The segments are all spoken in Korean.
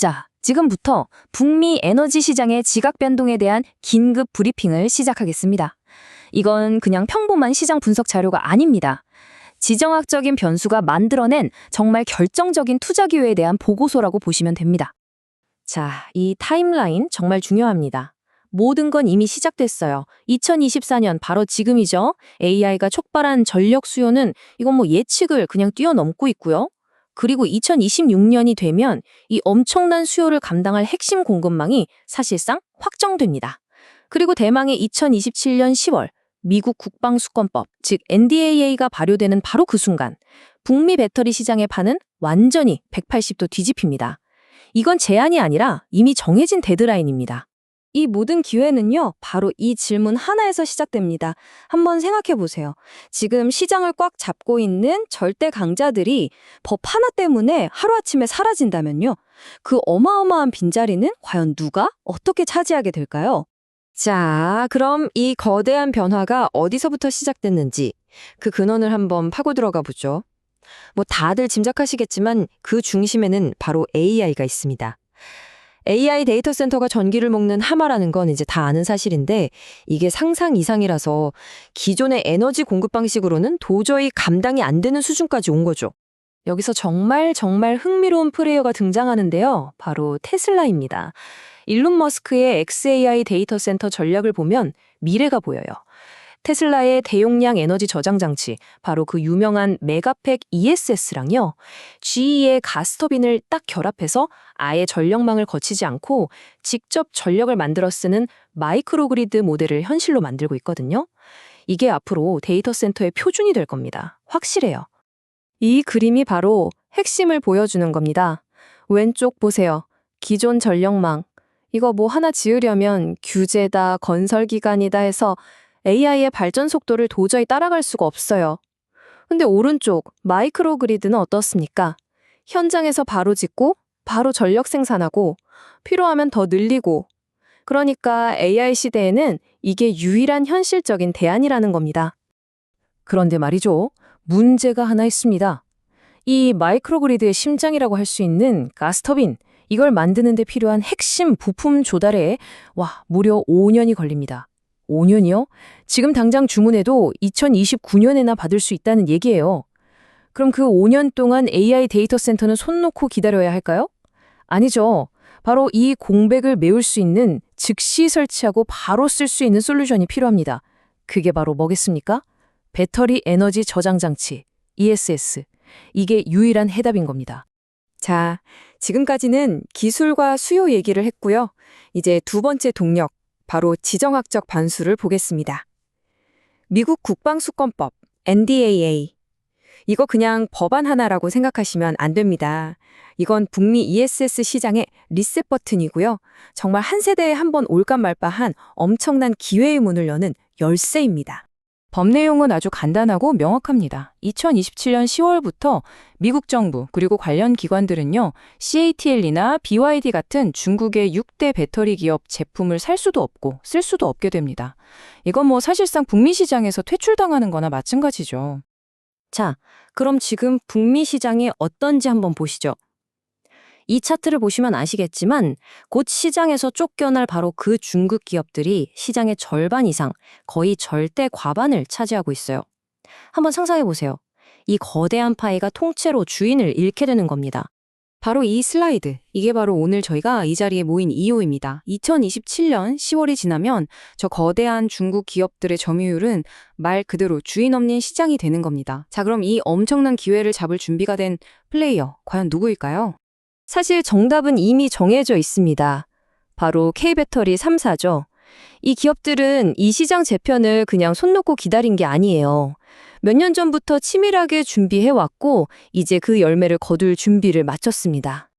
자, 지금부터 북미 에너지 시장의 지각 변동에 대한 긴급 브리핑을 시작하겠습니다. 이건 그냥 평범한 시장 분석 자료가 아닙니다. 지정학적인 변수가 만들어낸 정말 결정적인 투자 기회에 대한 보고서라고 보시면 됩니다. 자, 이 타임라인 정말 중요합니다. 모든 건 이미 시작됐어요. 2024년 바로 지금이죠. AI가 촉발한 전력 수요는 이건 예측을 그냥 뛰어넘고 있고요. 그리고 2026년이 되면 이 엄청난 수요를 감당할 핵심 공급망이 사실상 확정됩니다. 그리고 대망의 2027년 10월 미국 국방수권법, 즉 NDAA가 발효되는 바로 그 순간 북미 배터리 시장의 판은 완전히 180도 뒤집힙니다. 이건 제안이 아니라 이미 정해진 데드라인입니다. 이 모든 기회는요, 바로 이 질문 하나에서 시작됩니다. 한번 생각해 보세요. 지금 시장을 꽉 잡고 있는 절대 강자들이 법 하나 때문에 하루아침에 사라진다면요. 그 어마어마한 빈자리는 과연 누가 어떻게 차지하게 될까요? 자, 그럼 이 거대한 변화가 어디서부터 시작됐는지 그 근원을 한번 파고 들어가 보죠. 다들 짐작하시겠지만 그 중심에는 바로 AI가 있습니다. AI 데이터 센터가 전기를 먹는 하마라는 건 이제 다 아는 사실인데 이게 상상 이상이라서 기존의 에너지 공급 방식으로는 도저히 감당이 안 되는 수준까지 온 거죠. 여기서 정말 흥미로운 플레이어가 등장하는데요. 바로 테슬라입니다. 일론 머스크의 XAI 데이터 센터 전략을 보면 미래가 보여요. 테슬라의 대용량 에너지 저장 장치, 바로 그 유명한 메가팩 ESS랑요, GE의 가스터빈을 딱 결합해서 아예 전력망을 거치지 않고 직접 전력을 만들어 쓰는 마이크로그리드 모델을 현실로 만들고 있거든요. 이게 앞으로 데이터 센터의 표준이 될 겁니다. 확실해요. 이 그림이 바로 핵심을 보여주는 겁니다. 왼쪽 보세요. 기존 전력망. 이거 하나 지으려면 규제다, 건설기간이다 해서 AI의 발전 속도를 도저히 따라갈 수가 없어요. 근데 오른쪽 마이크로그리드는 어떻습니까? 현장에서 바로 짓고 바로 전력 생산하고 필요하면 더 늘리고. 그러니까 AI 시대에는 이게 유일한 현실적인 대안이라는 겁니다. 그런데 말이죠. 문제가 하나 있습니다. 이 마이크로그리드의 심장이라고 할 수 있는 가스터빈, 이걸 만드는 데 필요한 핵심 부품 조달에 무려 5년이 걸립니다. 5년이요? 지금 당장 주문해도 2029년에나 받을 수 있다는 얘기예요. 그럼 그 5년 동안 AI 데이터 센터는 손 놓고 기다려야 할까요? 아니죠. 바로 이 공백을 메울 수 있는 즉시 설치하고 바로 쓸 수 있는 솔루션이 필요합니다. 그게 바로 뭐겠습니까? 배터리 에너지 저장 장치, ESS. 이게 유일한 해답인 겁니다. 자, 지금까지는 기술과 수요 얘기를 했고요. 이제 두 번째 동력, 바로 지정학적 변수를 보겠습니다. 미국 국방수권법, NDAA. 이거 그냥 법안 하나라고 생각하시면 안 됩니다. 이건 북미 ESS 시장의 리셋 버튼이고요. 정말 한 세대에 한 번 올까 말까한 엄청난 기회의 문을 여는 열쇠입니다. 법 내용은 아주 간단하고 명확합니다. 2027년 10월부터 미국 정부 그리고 관련 기관들은요, CATL이나 BYD 같은 중국의 6대 배터리 기업 제품을 살 수도 없고 쓸 수도 없게 됩니다. 이건 사실상 북미 시장에서 퇴출당하는 거나 마찬가지죠. 자, 그럼 지금 북미 시장이 어떤지 한번 보시죠. 이 차트를 보시면 아시겠지만 곧 시장에서 쫓겨날 바로 그 중국 기업들이 시장의 절반 이상, 거의 절대 과반을 차지하고 있어요. 한번 상상해 보세요. 이 거대한 파이가 통째로 주인을 잃게 되는 겁니다. 바로 이 슬라이드, 이게 바로 오늘 저희가 이 자리에 모인 이유입니다. 2027년 10월이 지나면 저 거대한 중국 기업들의 점유율은 말 그대로 주인 없는 시장이 되는 겁니다. 자, 그럼 이 엄청난 기회를 잡을 준비가 된 플레이어, 과연 누구일까요? 사실 정답은 이미 정해져 있습니다. 바로 K배터리 3사죠. 이 기업들은 이 시장 재편을 그냥 손 놓고 기다린 게 아니에요. 몇 년 전부터 치밀하게 준비해왔고 이제 그 열매를 거둘 준비를 마쳤습니다.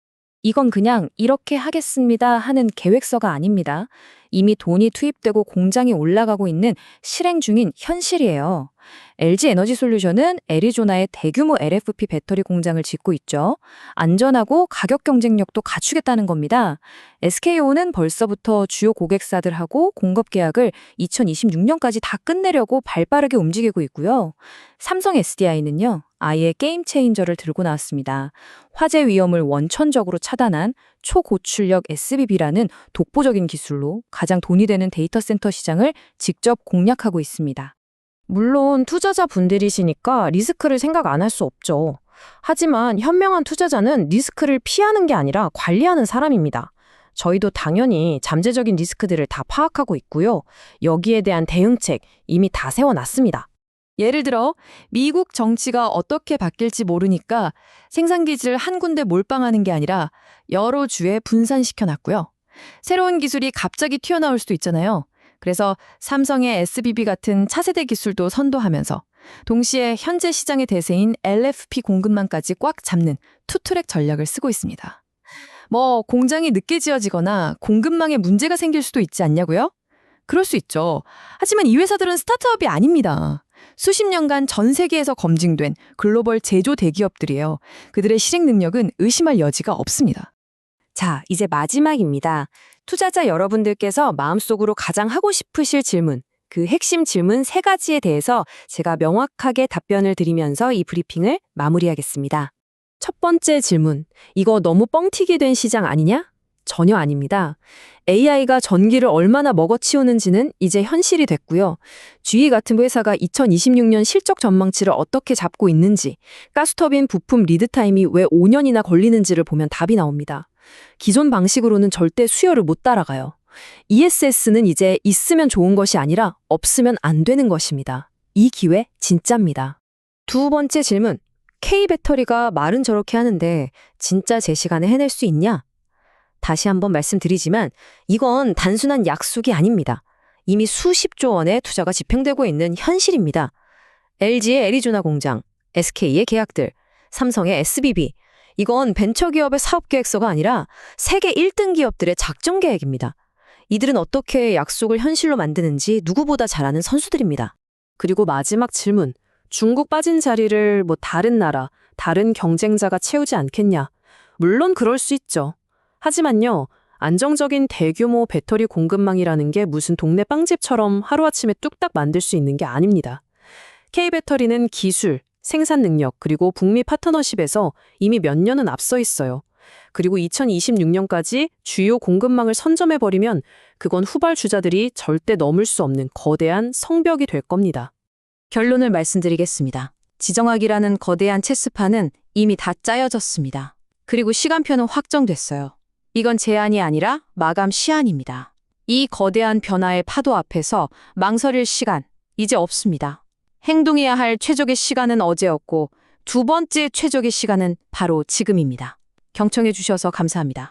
이건 그냥 이렇게 하겠습니다 하는 계획서가 아닙니다. 이미 돈이 투입되고 공장이 올라가고 있는 실행 중인 현실이에요. LG 에너지솔루션은 애리조나에 대규모 LFP 배터리 공장을 짓고 있죠. 안전하고 가격 경쟁력도 갖추겠다는 겁니다. SK온은 벌써부터 주요 고객사들하고 공급 계약을 2026년까지 다 끝내려고 발빠르게 움직이고 있고요. 삼성 SDI는요, 아예 게임 체인저를 들고 나왔습니다. 화재 위험을 원천적으로 차단한 초고출력 SBB라는 독보적인 기술로 가장 돈이 되는 데이터 센터 시장을 직접 공략하고 있습니다. 물론 투자자분들이시니까 리스크를 생각 안 할 수 없죠. 하지만 현명한 투자자는 리스크를 피하는 게 아니라 관리하는 사람입니다. 저희도 당연히 잠재적인 리스크들을 다 파악하고 있고요. 여기에 대한 대응책 이미 다 세워놨습니다. 예를 들어 미국 정치가 어떻게 바뀔지 모르니까 생산기지를 한 군데 몰빵하는 게 아니라 여러 주에 분산시켜놨고요. 새로운 기술이 갑자기 튀어나올 수도 있잖아요. 그래서 삼성의 SBB 같은 차세대 기술도 선도하면서 동시에 현재 시장의 대세인 LFP 공급망까지 꽉 잡는 투트랙 전략을 쓰고 있습니다. 공장이 늦게 지어지거나 공급망에 문제가 생길 수도 있지 않냐고요? 그럴 수 있죠. 하지만 이 회사들은 스타트업이 아닙니다. 수십 년간 전 세계에서 검증된 글로벌 제조 대기업들이에요. 그들의 실행 능력은 의심할 여지가 없습니다. 자, 이제 마지막입니다. 투자자 여러분들께서 마음속으로 가장 하고 싶으실 질문, 그 핵심 질문 3가지에 대해서 제가 명확하게 답변을 드리면서 이 브리핑을 마무리하겠습니다. 첫 번째 질문, 이거 너무 뻥튀기 된 시장 아니냐? 전혀 아닙니다. AI가 전기를 얼마나 먹어치우는지는 이제 현실이 됐고요. GE 같은 회사가 2026년 실적 전망치를 어떻게 잡고 있는지, 가스터빈 부품 리드타임이 왜 5년이나 걸리는지를 보면 답이 나옵니다. 기존 방식으로는 절대 수요를 못 따라가요. ESS는 이제 있으면 좋은 것이 아니라 없으면 안 되는 것입니다. 이 기회 진짜입니다. 두 번째 질문, K배터리가 말은 저렇게 하는데 진짜 제 시간에 해낼 수 있냐? 다시 한번 말씀드리지만 이건 단순한 약속이 아닙니다. 이미 수십조 원의 투자가 집행되고 있는 현실입니다. LG의 애리조나 공장, SK의 계약들, 삼성의 SBB, 이건 벤처기업의 사업계획서가 아니라 세계 1등 기업들의 작전 계획입니다. 이들은 어떻게 약속을 현실로 만드는지 누구보다 잘 아는 선수들입니다. 그리고 마지막 질문, 중국 빠진 자리를 다른 나라, 다른 경쟁자가 채우지 않겠냐? 물론 그럴 수 있죠. 하지만요, 안정적인 대규모 배터리 공급망이라는 게 무슨 동네 빵집처럼 하루아침에 뚝딱 만들 수 있는 게 아닙니다. K배터리는 기술, 생산 능력, 그리고 북미 파트너십에서 이미 몇 년은 앞서 있어요. 그리고 2026년까지 주요 공급망을 선점해버리면 그건 후발주자들이 절대 넘을 수 없는 거대한 성벽이 될 겁니다. 결론을 말씀드리겠습니다. 지정학이라는 거대한 체스판은 이미 다 짜여졌습니다. 그리고 시간표는 확정됐어요. 이건 제한이 아니라 마감 시한입니다. 이 거대한 변화의 파도 앞에서 망설일 시간, 이제 없습니다. 행동해야 할 최적의 시간은 어제였고 두 번째 최적의 시간은 바로 지금입니다. 경청해 주셔서 감사합니다.